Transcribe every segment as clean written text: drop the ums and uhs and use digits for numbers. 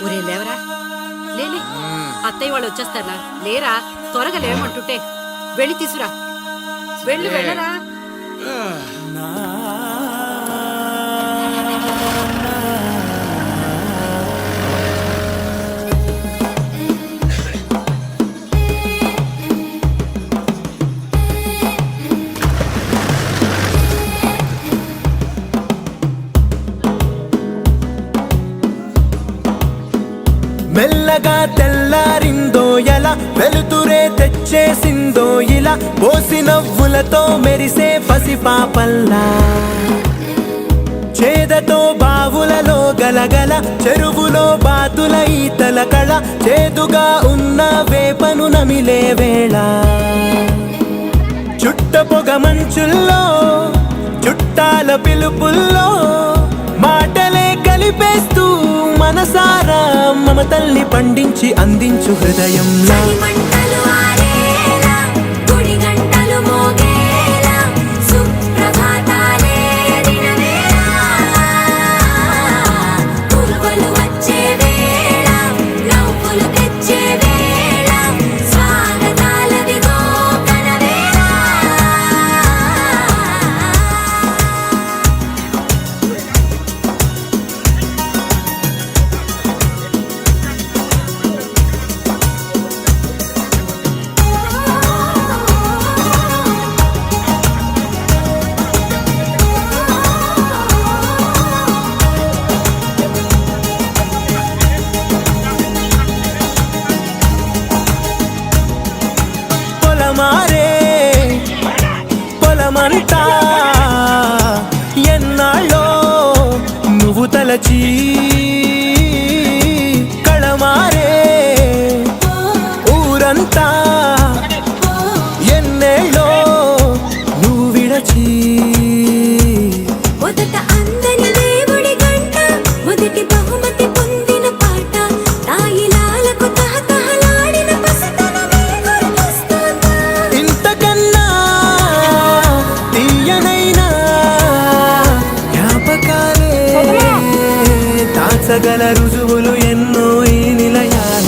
ఒరే లేవరా, లేలే, అత్తయ్య వాళ్ళు వచ్చేస్తారా? లేరా, త్వరగా లేవమంటుంటే. వెళ్ళి తీసురా, వెళ్ళరా. మెల్లగా తెల్లారిందో ఎలా, వెలుతురే తెచ్చేసిందో ఇలా, పోసి నవ్వులతో మెరిసే పసిపాపల్లా, చేదతో బావులలో గలగల, చెరువులో బాతుల ఈతల కళ, చేదుగా ఉన్న వేపను నమిలే వేళ, చుట్ట పొగ మంచుల్లో చుట్టాల పిలుపుల్లో మాటలే కలిపేస్తూ మనసారా మమతల్ని పండించి అందించు హృదయంలా. పొలమారే పొలమంతా ఎన్నాళ్ళో నువ్వు తలచి, కళమారే ఊరంతా ఎన్నేళ్ళో నువ్వు విడచి. మొదట అందని దేవుడి గంట, మొదటి బహుమతి పొందిన పాట, తాయిలాలకు తహతహలాడిన పసితనమే గుర్తొస్తుందా? ఇంతకన్నా తీయనైనా జ్ఞాపకాలే దాచగల రుజువులు ఎన్నో ఈ నిలయాల.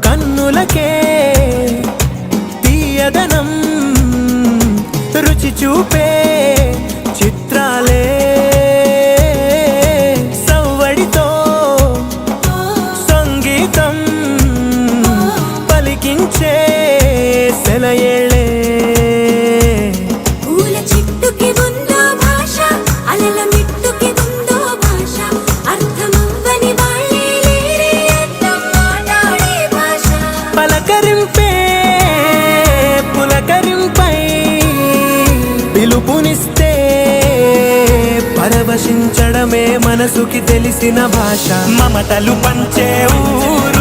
కన్నులకే తీయదనం రుచి చూపే చిత్రాలే, సవ్వడితో సంగీతం పలికించే సెలయేళే. పూల చెట్టుకి ఉందో భాష, అలల మిట్టుకి ఉందో భాష, అర్థమవ్వని వాళ్ళే లేరే అర్థం మాట్లాడే భాష. పలకరింపే పులకరింపై పిలుపునిస్తే పరవశించడమే మనసుకి తెలిసిన భాష. మమతలు పంచే ఊరు